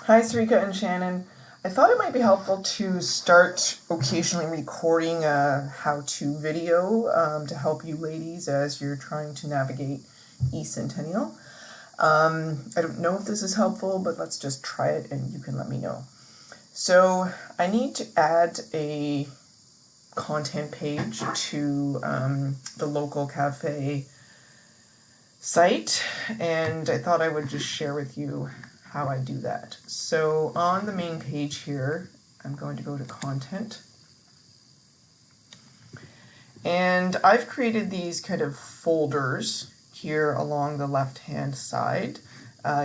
Hi, Sarika and Shannon. I thought it might be helpful to start occasionally recording a how-to video to help you ladies as you're trying to navigate eCentennial. I don't know if this is helpful, but let's just try it and you can let me know. So I need to add a content page to the local cafe site, and I thought I would just share with you how I do that. So on the main page here, I'm going to go to content, and I've created these kind of folders here along the left hand side.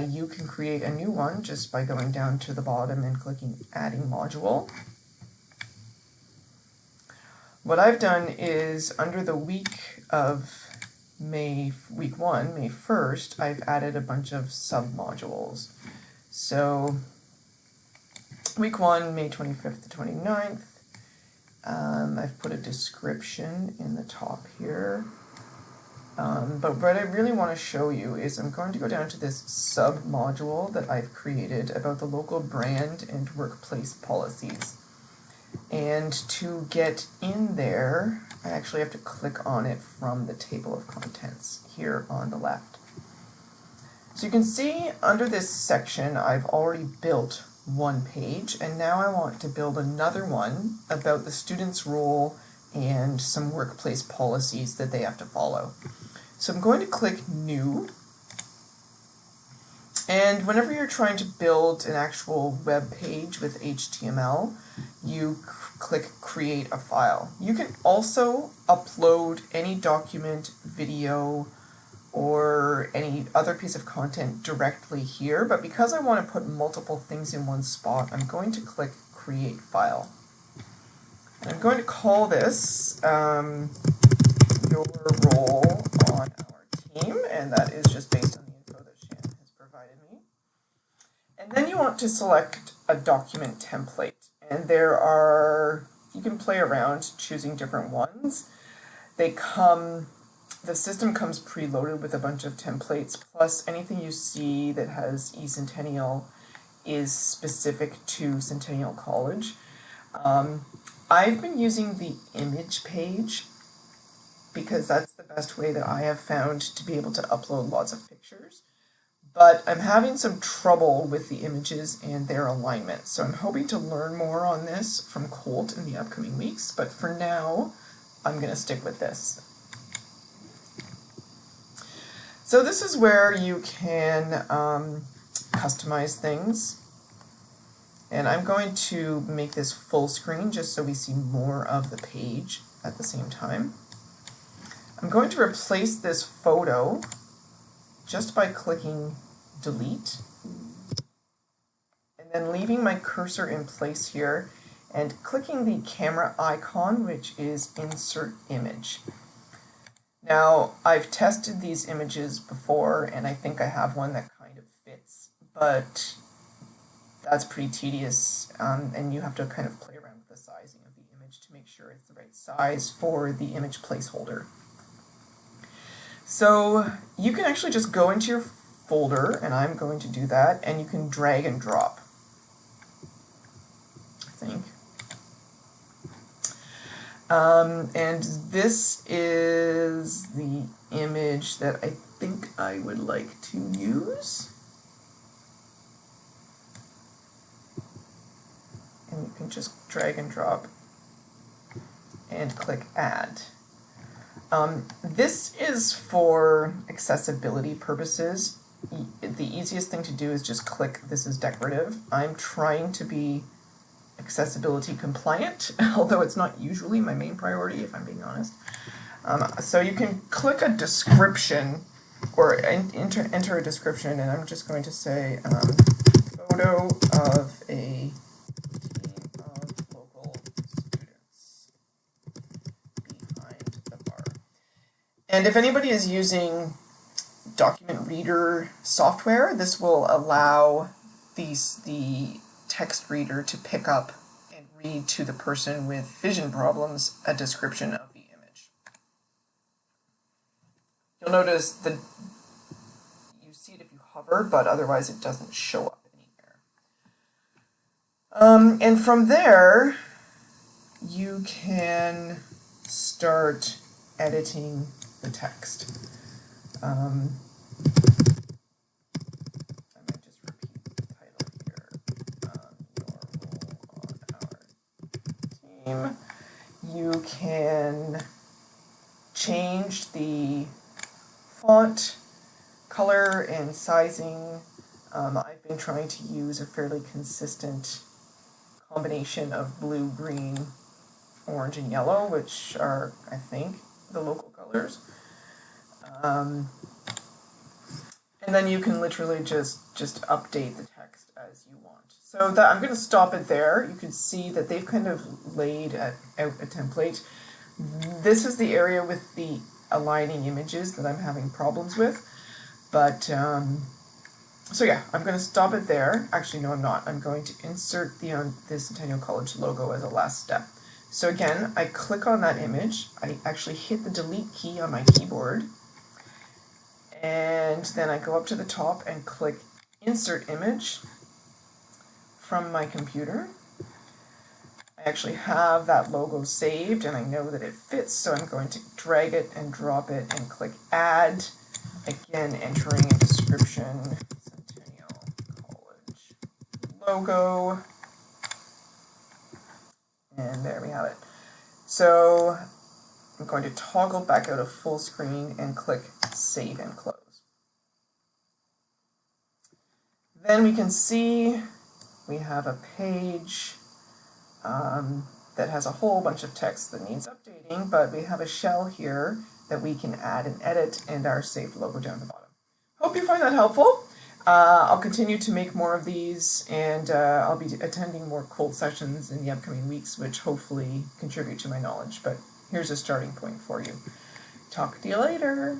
You can create a new one just by going down to the bottom and clicking adding module. What I've done is under the week of week 1, May 1st, I've added a bunch of sub-modules. So week 1, May 25th to 29th, I've put a description in the top here. But what I really want to show you is I'm going to go down to this sub-module that I've created about the local brand and workplace policies. And to get in there, I actually have to click on it from the table of contents here on the left. So you can see under this section, I've already built one page, and now I want to build another one about the student's role and some workplace policies that they have to follow. So I'm going to click New, and whenever you're trying to build an actual web page with HTML, you click Create a File. You can also upload any document, video, or any other piece of content directly here, but because I want to put multiple things in one spot, I'm going to click Create File. And I'm going to call this Your Role on Our Team, and that is just based on the info that Shannon has provided me. And then you want to select a document template, and you can play around choosing different ones. The system comes preloaded with a bunch of templates, plus anything you see that has eCentennial is specific to Centennial College. I've been using the image page because that's the best way that I have found to be able to upload lots of pictures. But I'm having some trouble with the images and their alignment, so I'm hoping to learn more on this from Colt in the upcoming weeks, but for now, I'm going to stick with this. So this is where you can customize things, and I'm going to make this full screen just so we see more of the page at the same time. I'm going to replace this photo just by clicking Delete, and then leaving my cursor in place here and clicking the camera icon, which is Insert Image. Now, I've tested these images before, and I think I have one that kind of fits, but that's pretty tedious, and you have to kind of play around with the sizing of the image to make sure it's the right size for the image placeholder. So you can actually just go into your folder, and I'm going to do that, and you can drag and drop, I think. And this is the image that I think I would like to use. And you can just drag and drop and click Add. This is for accessibility purposes. The easiest thing to do is just click This is decorative. I'm trying to be accessibility compliant, although it's not usually my main priority, if I'm being honest. So you can click a description or enter a description, and I'm just going to say photo of a team of local students behind the bar. And if anybody is using document reader software, this will allow the text reader to pick up and read to the person with vision problems a description of the image. You'll notice that you see it if you hover, but otherwise it doesn't show up anywhere. And from there, you can start editing the text. I might just repeat the title here. Your role on our team. You can change the font, color, and sizing. I've been trying to use a fairly consistent combination of blue, green, orange, and yellow, which are, I think, the local colors. And then you can literally just update the text as you want. So that I'm going to stop it there. You can see that they've kind of laid out a template. This is the area with the aligning images that I'm having problems with. But, so yeah, I'm going to stop it there. Actually, no, I'm not. I'm going to insert the Centennial College logo as a last step. So again, I click on that image. I actually hit the delete key on my keyboard. And then I go up to the top and click Insert Image from my computer. I actually have that logo saved and I know that it fits, so I'm going to drag it and drop it and click Add. Again, entering a description, Centennial College logo. And there we have it. So I'm going to toggle back out of full screen and click Save and Close. Then we can see we have a page that has a whole bunch of text that needs updating, but we have a shell here that we can add and edit and our saved logo down the bottom. Hope you find that helpful. I'll continue to make more of these, and I'll be attending more cold sessions in the upcoming weeks, which hopefully contribute to my knowledge, but here's a starting point for you. Talk to you later.